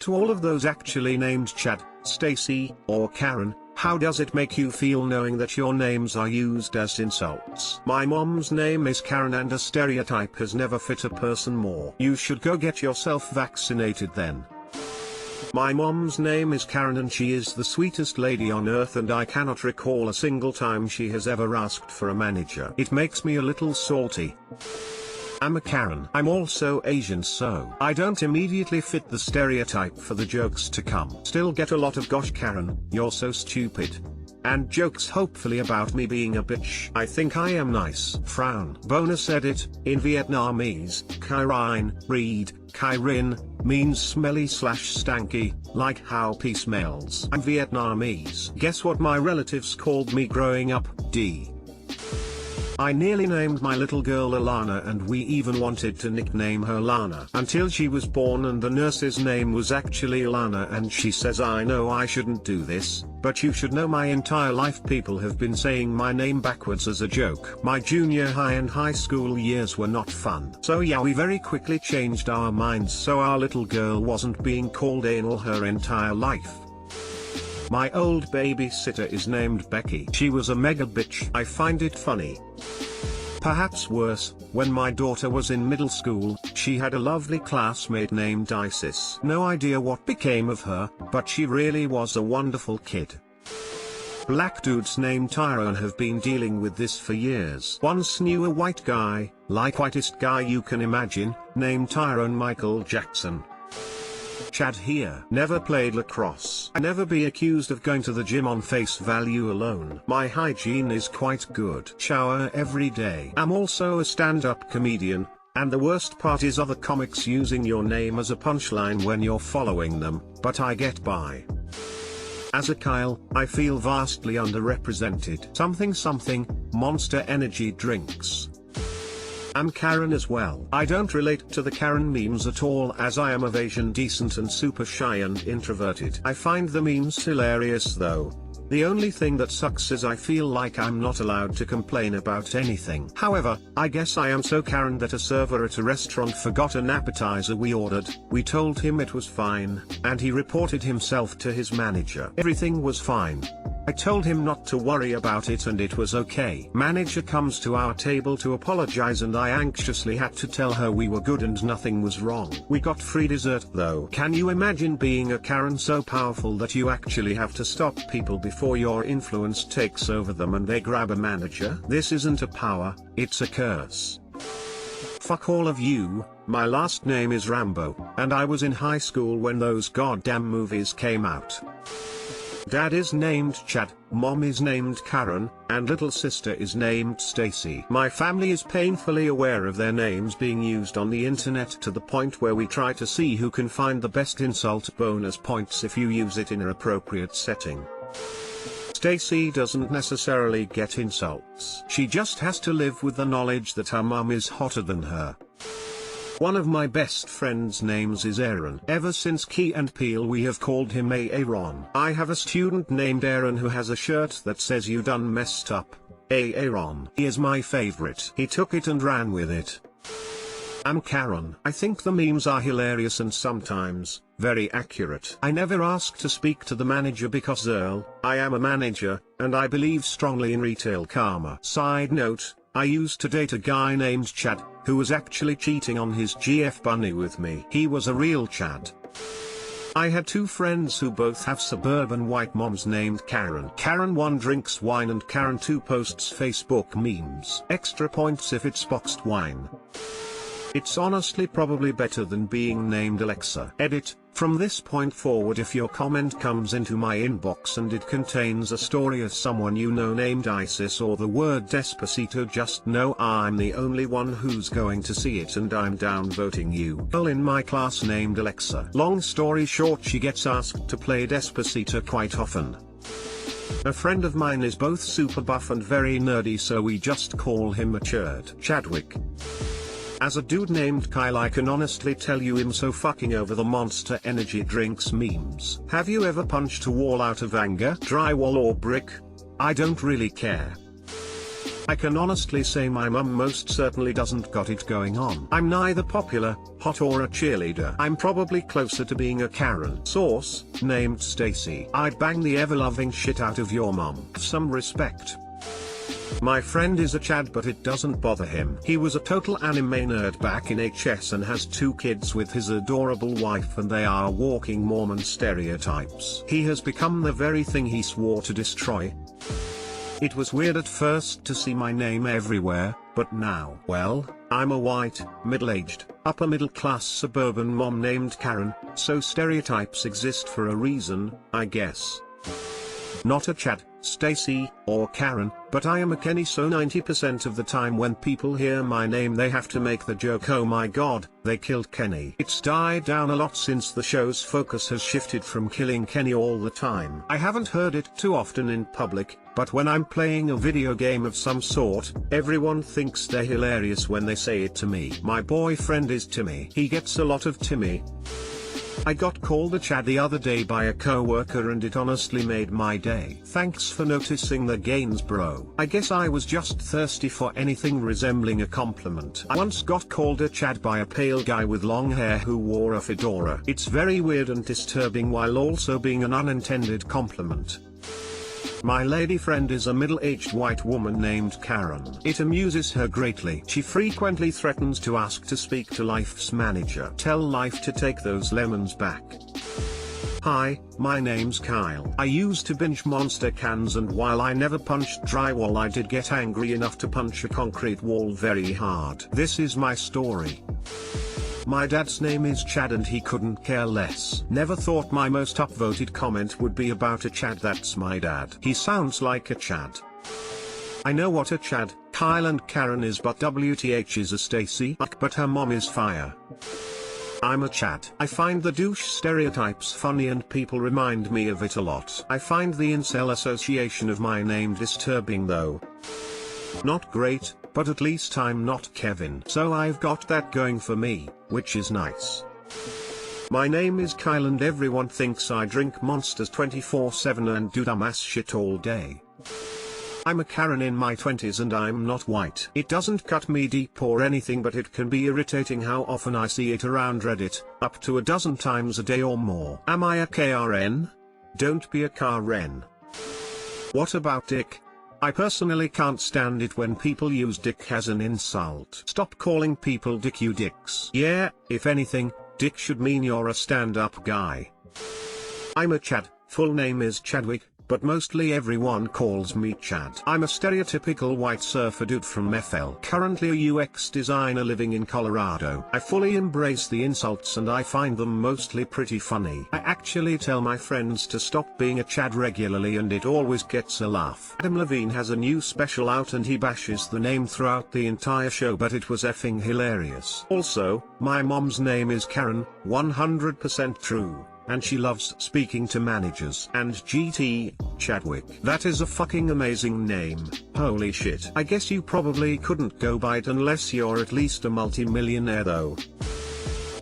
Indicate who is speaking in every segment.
Speaker 1: To all of those actually named Chad, Stacy, or Karen, how does it make you feel knowing that your names are used as insults? My mom's name is Karen and a stereotype has never fit a person more. You should go get yourself vaccinated then. My mom's name is Karen and she is the sweetest lady on earth and I cannot recall a single time she has ever asked for a manager. It makes me a little salty. I'm a Karen. I'm also Asian, so I don't immediately fit the stereotype for the jokes to come. Still get a lot of "gosh Karen, you're so stupid" and jokes hopefully about me being a bitch. I think I am nice. Frown. Bonus edit: in Vietnamese, Kairin, read, Kairin, means smelly/stanky, like how pee smells. I'm Vietnamese. Guess what my relatives called me growing up? D. I nearly named my little girl Alana and we even wanted to nickname her Lana until she was born and the nurse's name was actually Alana and she says I know I shouldn't do this, but you should know my entire life people have been saying my name backwards as a joke. My junior high and high school years were not fun. So yeah, we very quickly changed our minds so our little girl wasn't being called anal her entire life. My old babysitter is named Becky. She was a mega bitch. I find it funny. Perhaps worse, when my daughter was in middle school, she had a lovely classmate named Isis. No idea what became of her, but she really was a wonderful kid. Black dudes named Tyrone have been dealing with this for years. Once knew a white guy, like whitest guy you can imagine, named Tyrone Michael Jackson. Chad here. Never played lacrosse. I never be accused of going to the gym on face value alone. My hygiene is quite good. Shower every day. I'm also a stand-up comedian, and the worst part is other comics using your name as a punchline when you're following them, but I get by. As a Kyle, I feel vastly underrepresented. Something, Monster Energy drinks. I'm Karen as well. I don't relate to the Karen memes at all as I am of Asian decent and super shy and introverted. I find the memes hilarious though. The only thing that sucks is I feel like I'm not allowed to complain about anything. However, I guess I am so Karen that a server at a restaurant forgot an appetizer we ordered. We told him it was fine, and he reported himself to his manager. Everything was fine. I told him not to worry about it and it was okay. Manager comes to our table to apologize and I anxiously had to tell her we were good and nothing was wrong. We got free dessert though. Can you imagine being a Karen so powerful that you actually have to stop people before your influence takes over them and they grab a manager? This isn't a power, it's a curse. Fuck all of you. My last name is Rambo, and I was in high school when those goddamn movies came out. Dad is named Chad, mom is named Karen, and little sister is named Stacy. My family is painfully aware of their names being used on the internet to the point where we try to see who can find the best insult bonus points if you use it in an appropriate setting. Stacy doesn't necessarily get insults. She just has to live with the knowledge that her mum is hotter than her. One of my best friend's names is Aaron. Ever since Key and Peele we have called him Aaron. I have a student named Aaron who has a shirt that says "You done messed up, Aaron." He is my favorite. He took it and ran with it. I'm Karen. I think the memes are hilarious and sometimes very accurate. I never ask to speak to the manager because I am a manager, and I believe strongly in retail karma. Side note, I used to date a guy named Chad, who was actually cheating on his GF bunny with me. He was a real Chad. I had two friends who both have suburban white moms named Karen. Karen 1 drinks wine and Karen 2 posts Facebook memes. Extra points if it's boxed wine. It's honestly probably better than being named Alexa. Edit: from this point forward if your comment comes into my inbox and it contains a story of someone you know named Isis or the word Despacito, just know I'm the only one who's going to see it and I'm downvoting you. Girl in my class named Alexa. Long story short, she gets asked to play Despacito quite often. A friend of mine is both super buff and very nerdy, so we just call him matured Chadwick. As a dude named Kyle, I can honestly tell you I'm so fucking over the Monster Energy drinks memes. Have you ever punched a wall out of anger? Drywall or brick? I don't really care. I can honestly say my mum most certainly doesn't got it going on. I'm neither popular, hot or a cheerleader. I'm probably closer to being a Karen. Source, named Stacy. I'd bang the ever-loving shit out of your mum. Some respect. My friend is a Chad, but it doesn't bother him. He was a total anime nerd back in HS and has 2 kids with his adorable wife, and they are walking Mormon stereotypes. He has become the very thing he swore to destroy. It was weird at first to see my name everywhere, but now, well, I'm a white, middle-aged, upper-middle-class suburban mom named Karen, so stereotypes exist for a reason, I guess. Not a Chad, Stacy, or Karen, but I am a Kenny, so 90% of the time when people hear my name they have to make the joke, oh my god, they killed Kenny. It's died down a lot since the show's focus has shifted from killing Kenny all the time. I haven't heard it too often in public, but when I'm playing a video game of some sort, everyone thinks they're hilarious when they say it to me. My boyfriend is Timmy. He gets a lot of Timmy. I got called a Chad the other day by a coworker and it honestly made my day. Thanks for noticing the gains, bro. I guess I was just thirsty for anything resembling a compliment. I once got called a Chad by a pale guy with long hair who wore a fedora. It's very weird and disturbing while also being an unintended compliment. My lady friend is a middle-aged white woman named Karen. It amuses her greatly. She frequently threatens to ask to speak to Life's manager. Tell Life to take those lemons back. Hi, my name's Kyle. I used to binge Monster cans, and while I never punched drywall, I did get angry enough to punch a concrete wall very hard. This is my story. My dad's name is Chad and he couldn't care less. Never thought my most upvoted comment would be about a Chad. That's my dad. He sounds like a Chad. I know what a Chad, Kyle and Karen is, but WTH is a Stacy, but her mom is fire. I'm a Chad. I find the douche stereotypes funny and people remind me of it a lot. I find the incel association of my name disturbing though. Not great, but at least I'm not Kevin. So I've got that going for me, which is nice. My name is Kyle and everyone thinks I drink Monsters 24/7 and do dumbass shit all day. I'm a Karen in my 20s and I'm not white. It doesn't cut me deep or anything, but it can be irritating how often I see it around Reddit, up to a dozen times a day or more. Am I a KRN? Don't be a Karen. What about dick? I personally can't stand it when people use dick as an insult. Stop calling people dick, you dicks. Yeah, if anything, dick should mean you're a stand-up guy. I'm a Chad, full name is Chadwick, but mostly everyone calls me Chad. I'm a stereotypical white surfer dude from FL, currently a UX designer living in Colorado. I fully embrace the insults and I find them mostly pretty funny. I actually tell my friends to stop being a Chad regularly and it always gets a laugh. Adam Levine has a new special out and he bashes the name throughout the entire show, but it was effing hilarious. Also, my mom's name is Karen, 100% true. And she loves speaking to managers. And GT, Chadwick. That is a fucking amazing name. Holy shit. I guess you probably couldn't go by it unless you're at least a multi-millionaire though.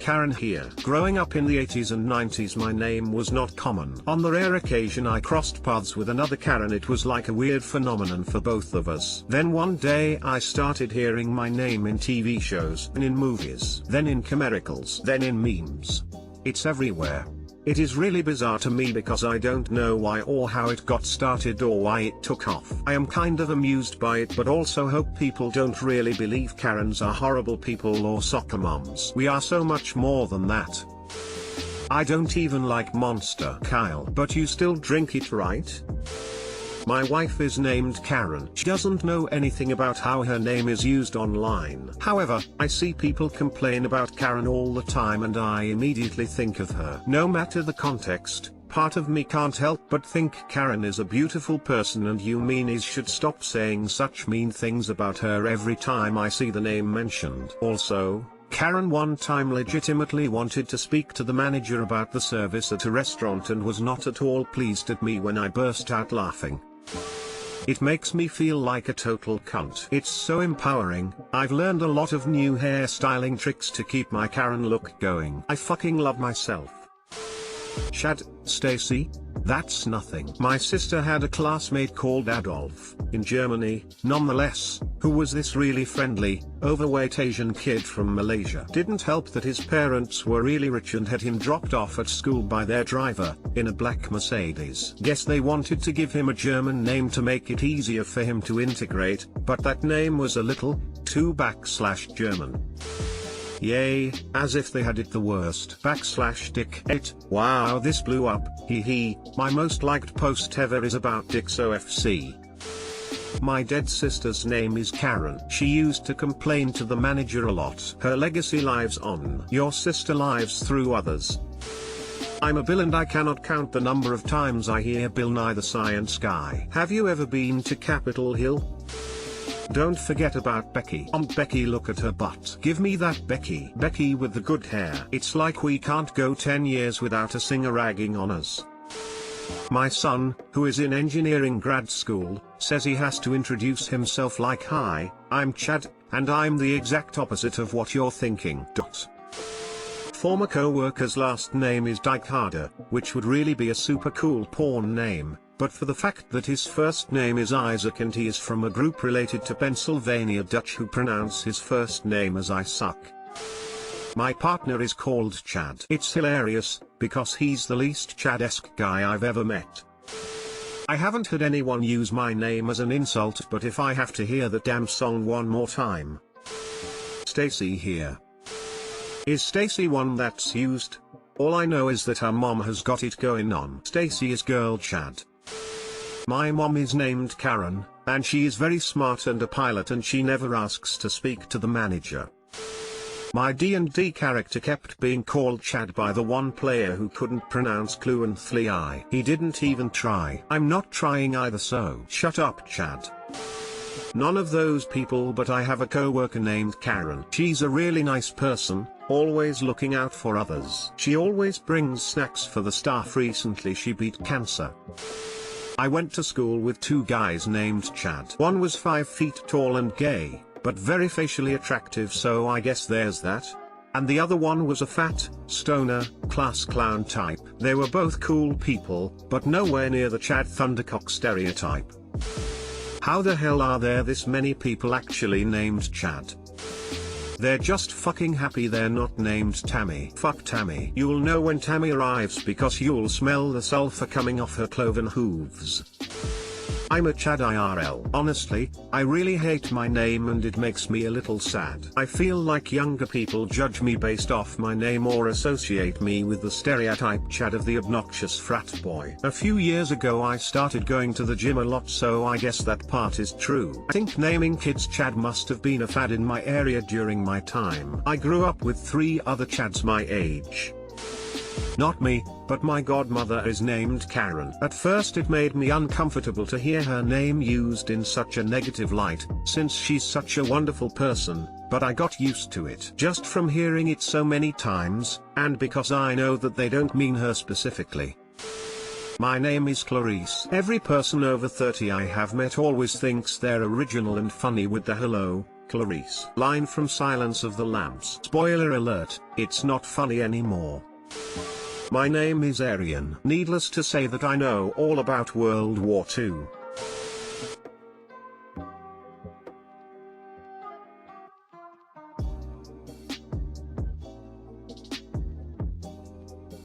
Speaker 1: Karen here. Growing up in the 80s and 90s my name was not common. On the rare occasion I crossed paths with another Karen, it was like a weird phenomenon for both of us. Then one day I started hearing my name in TV shows, and in movies, then in commercials, then in memes. It's everywhere. It is really bizarre to me because I don't know why or how it got started or why it took off. I am kind of amused by it, but also hope people don't really believe Karens are horrible people or soccer moms. We are so much more than that. I don't even like Monster, Kyle. But you still drink it, right? My wife is named Karen. She doesn't know anything about how her name is used online. However, I see people complain about Karen all the time and I immediately think of her. No matter the context, part of me can't help but think Karen is a beautiful person and you meanies should stop saying such mean things about her every time I see the name mentioned. Also, Karen one time legitimately wanted to speak to the manager about the service at a restaurant and was not at all pleased at me when I burst out laughing. It makes me feel like a total cunt. It's so empowering. I've learned a lot of new hairstyling tricks to keep my Karen look going. I fucking love myself. Chad, Stacy? That's nothing. My sister had a classmate called Adolf, in Germany, nonetheless, who was this really friendly, overweight Asian kid from Malaysia. Didn't help that his parents were really rich and had him dropped off at school by their driver, in a black Mercedes. Guess they wanted to give him a German name to make it easier for him to integrate, but that name was a little, too /German. Yay, as if they had it the worst. /Dick 8. Wow, this blew up, hee. My most liked post ever is about Dick's OFC. My dead sister's name is Karen. She used to complain to the manager a lot. Her legacy lives on. Your sister lives through others. I'm a Bill and I cannot count the number of times I hear Bill Nye the Science Guy. Have you ever been to Capitol Hill? Don't forget about Becky. Becky, look at her butt. Give me that Becky. Becky with the good hair. It's like we can't go 10 years without a singer ragging on us. My son, who is in engineering grad school, says he has to introduce himself like, "Hi, I'm Chad, and I'm the exact opposite of what you're thinking." Former co-worker's last name is Dijkharder, which would really be a super cool porn name, but for the fact that his first name is Isaac and he is from a group related to Pennsylvania Dutch who pronounce his first name as I suck. My partner is called Chad. It's hilarious, because he's the least Chad-esque guy I've ever met. I haven't had anyone use my name as an insult, but if I have to hear that damn song one more time. Stacy here. Is Stacy one that's used? All I know is that her mom has got it going on. Stacy is girl Chad. My mom is named Karen, and she is very smart and a pilot, and she never asks to speak to the manager. My D&D character kept being called Chad by the one player who couldn't pronounce fluently. He didn't even try. I'm not trying either, so shut up, Chad. None of those people, but I have a co-worker named Karen. She's a really nice person, always looking out for others. She always brings snacks for the staff. Recently she beat cancer. I went to school with two guys named Chad. One was 5 feet tall and gay, but very facially attractive, so I guess there's that. And the other one was a fat, stoner, class clown type. They were both cool people, but nowhere near the Chad Thundercock stereotype. How the hell are there this many people actually named Chad? They're just fucking happy they're not named Tammy. Fuck Tammy. You'll know when Tammy arrives because you'll smell the sulfur coming off her cloven hooves. I'm a Chad IRL. Honestly, I really hate my name and it makes me a little sad. I feel like younger people judge me based off my name or associate me with the stereotype Chad of the obnoxious frat boy. A few years ago I started going to the gym a lot, so I guess that part is true. I think naming kids Chad must have been a fad in my area during my time. I grew up with 3 other Chads my age. Not me, but my godmother is named Karen. At first it made me uncomfortable to hear her name used in such a negative light, since she's such a wonderful person, but I got used to it just from hearing it so many times, and because I know that they don't mean her specifically. My name is Clarice. Every person over 30 I have met always thinks they're original and funny with the "Hello, Clarice" line from Silence of the Lambs. Spoiler alert, it's not funny anymore. My name is Arian. Needless to say that I know all about World War II.